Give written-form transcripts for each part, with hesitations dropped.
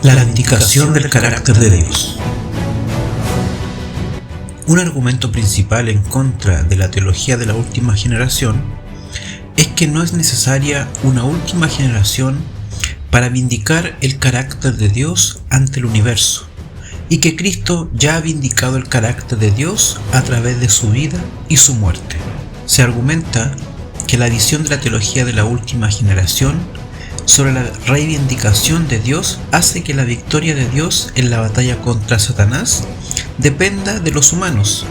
La vindicación del carácter de Dios. Un argumento principal en contra de la teología de la última generación es que no es necesaria una última generación para vindicar el carácter de Dios ante el universo, y que Cristo ya ha vindicado el carácter de Dios a través de su vida y su muerte. Se argumenta que la visión de la teología de la última generación sobre la reivindicación de Dios hace que la victoria de Dios en la batalla contra Satanás dependa de los humanos,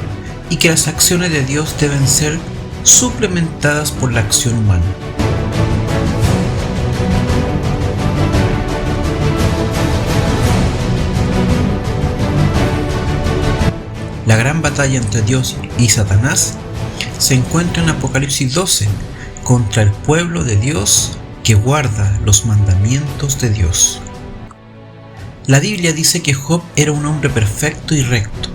y que las acciones de Dios deben ser suplementadas por la acción humana. La gran batalla entre Dios y Satanás se encuentra en Apocalipsis 12 contra el pueblo de Dios que guarda los mandamientos de Dios. La Biblia dice que Job era un hombre perfecto y recto,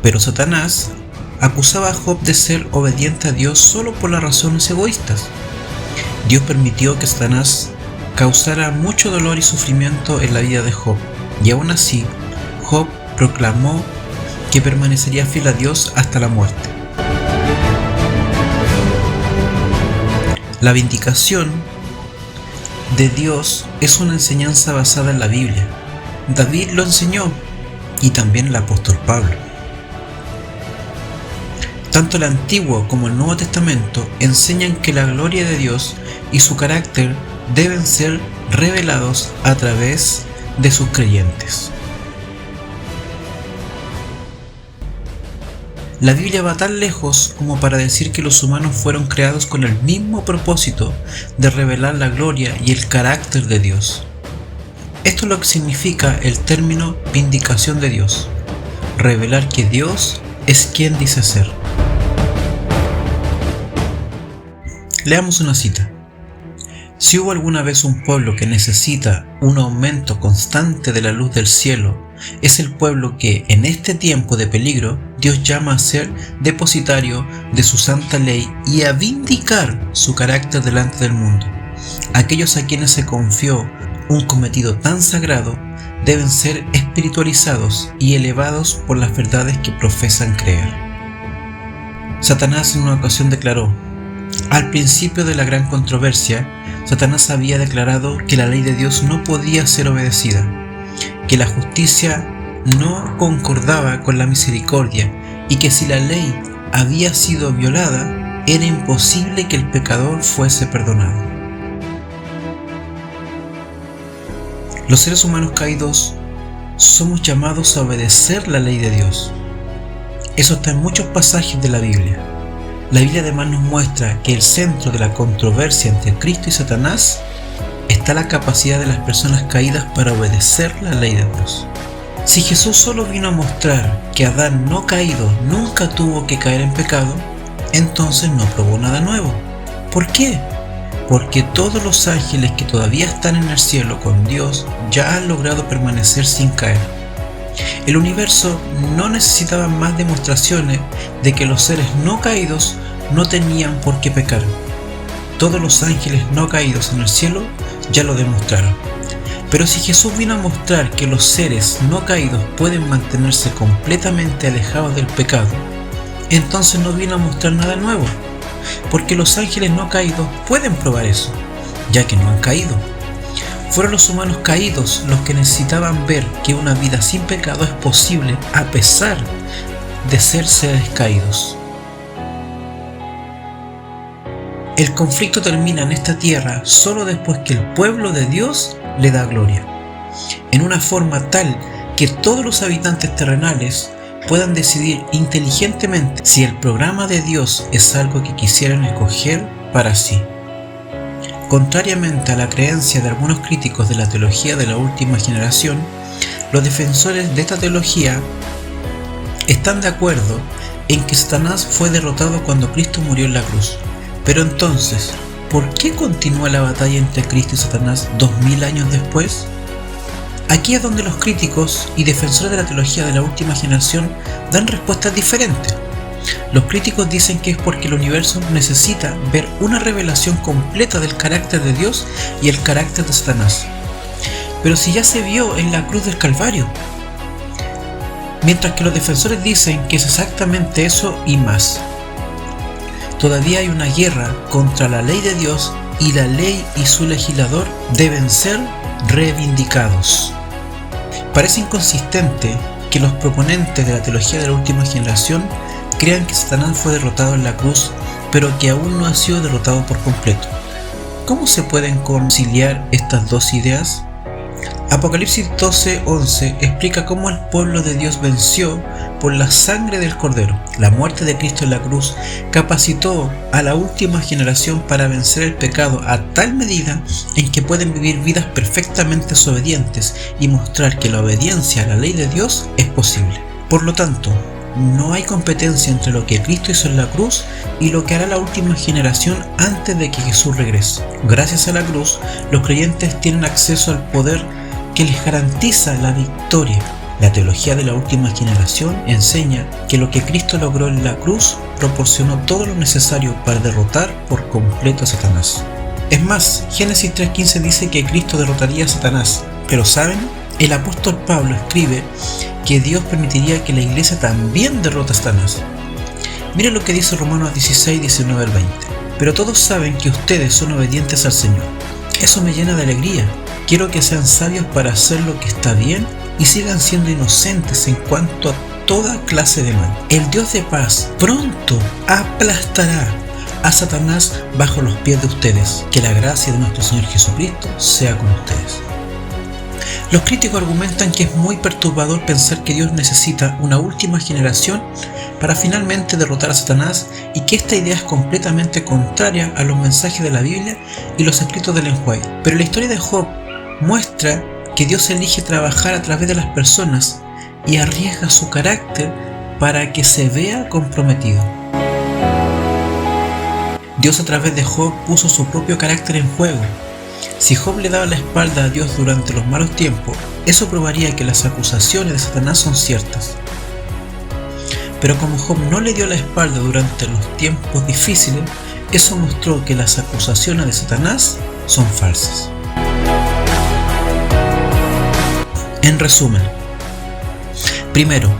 pero Satanás acusaba a Job de ser obediente a Dios solo por las razones egoístas. Dios permitió que Satanás causara mucho dolor y sufrimiento en la vida de Job, y aún así Job proclamó que permanecería fiel a Dios hasta la muerte. La vindicación de Dios es una enseñanza basada en la Biblia. David lo enseñó, y también el apóstol Pablo. Tanto el Antiguo como el Nuevo Testamento enseñan que la gloria de Dios y su carácter deben ser revelados a través de sus creyentes. La Biblia va tan lejos como para decir que los humanos fueron creados con el mismo propósito de revelar la gloria y el carácter de Dios. Esto es lo que significa el término vindicación de Dios: revelar que Dios es quien dice ser. Leamos una cita. Si hubo alguna vez un pueblo que necesita un aumento constante de la luz del cielo, es el pueblo que, en este tiempo de peligro, Dios llama a ser depositario de su santa ley y a vindicar su carácter delante del mundo. Aquellos a quienes se confió un cometido tan sagrado deben ser espiritualizados y elevados por las verdades que profesan creer. Satanás en una ocasión declaró: al principio de la gran controversia, Satanás había declarado que la ley de Dios no podía ser obedecida, que la justicia no concordaba con la misericordia, y que si la ley había sido violada, era imposible que el pecador fuese perdonado. Los seres humanos caídos somos llamados a obedecer la ley de Dios. Eso está en muchos pasajes de la Biblia. La Biblia además nos muestra que el centro de la controversia entre Cristo y Satanás está la capacidad de las personas caídas para obedecer la ley de Dios. Si Jesús solo vino a mostrar que Adán no caído nunca tuvo que caer en pecado, entonces no probó nada nuevo. ¿Por qué? Porque todos los ángeles que todavía están en el cielo con Dios ya han logrado permanecer sin caer. El universo no necesitaba más demostraciones de que los seres no caídos no tenían por qué pecar. Todos los ángeles no caídos en el cielo ya lo demostraron. Pero si Jesús vino a mostrar que los seres no caídos pueden mantenerse completamente alejados del pecado, entonces no vino a mostrar nada nuevo, porque los ángeles no caídos pueden probar eso, ya que no han caído. Fueron los humanos caídos los que necesitaban ver que una vida sin pecado es posible a pesar de ser seres caídos. El conflicto termina en esta tierra solo después que el pueblo de Dios le da gloria, en una forma tal que todos los habitantes terrenales puedan decidir inteligentemente si el programa de Dios es algo que quisieran escoger para sí. Contrariamente a la creencia de algunos críticos de la teología de la última generación, los defensores de esta teología están de acuerdo en que Satanás fue derrotado cuando Cristo murió en la cruz. Pero entonces, ¿por qué continúa la batalla entre Cristo y Satanás 2000 años después? Aquí es donde los críticos y defensores de la teología de la última generación dan respuestas diferentes. Los críticos dicen que es porque el universo necesita ver una revelación completa del carácter de Dios y el carácter de Satanás. Pero si ya se vio en la cruz del Calvario. Mientras que los defensores dicen que es exactamente eso y más. Todavía hay una guerra contra la ley de Dios y la ley y su legislador deben ser reivindicados. Parece inconsistente que los proponentes de la teología de la última generación crean que Satanás fue derrotado en la cruz, pero que aún no ha sido derrotado por completo. ¿Cómo se pueden conciliar estas dos ideas? Apocalipsis 12:11 explica cómo el pueblo de Dios venció por la sangre del Cordero. La muerte de Cristo en la cruz capacitó a la última generación para vencer el pecado a tal medida en que pueden vivir vidas perfectamente desobedientes y mostrar que la obediencia a la ley de Dios es posible. Por lo tanto, no hay competencia entre lo que Cristo hizo en la cruz y lo que hará la última generación antes de que Jesús regrese. Gracias a la cruz, los creyentes tienen acceso al poder que les garantiza la victoria. La teología de la última generación enseña que lo que Cristo logró en la cruz proporcionó todo lo necesario para derrotar por completo a Satanás. Es más, Génesis 3:15 dice que Cristo derrotaría a Satanás. Pero ¿saben? El apóstol Pablo escribe que Dios permitiría que la iglesia también derrote a Satanás. Miren lo que dice Romanos 16:19 al 20. Pero todos saben que ustedes son obedientes al Señor. Eso me llena de alegría. Quiero que sean sabios para hacer lo que está bien y sigan siendo inocentes en cuanto a toda clase de mal. El Dios de paz pronto aplastará a Satanás bajo los pies de ustedes. Que la gracia de nuestro Señor Jesucristo sea con ustedes. Los críticos argumentan que es muy perturbador pensar que Dios necesita una última generación para finalmente derrotar a Satanás y que esta idea es completamente contraria a los mensajes de la Biblia y los escritos de Ellen White. Pero la historia de Job muestra que Dios elige trabajar a través de las personas y arriesga su carácter para que se vea comprometido. Dios a través de Job puso su propio carácter en juego. Si Job le daba la espalda a Dios durante los malos tiempos, eso probaría que las acusaciones de Satanás son ciertas. Pero como Job no le dio la espalda durante los tiempos difíciles, eso mostró que las acusaciones de Satanás son falsas. En resumen, primero,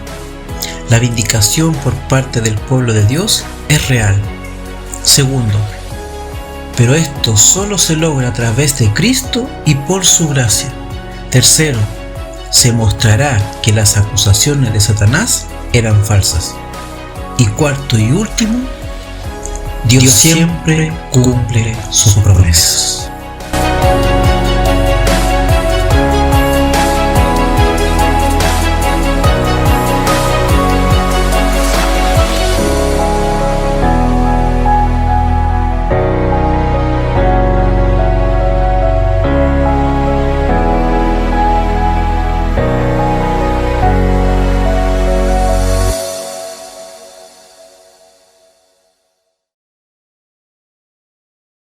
la vindicación por parte del pueblo de Dios es real. Segundo, pero esto solo se logra a través de Cristo y por su gracia. Tercero, se mostrará que las acusaciones de Satanás eran falsas. Y cuarto y último, Dios siempre cumple sus promesas.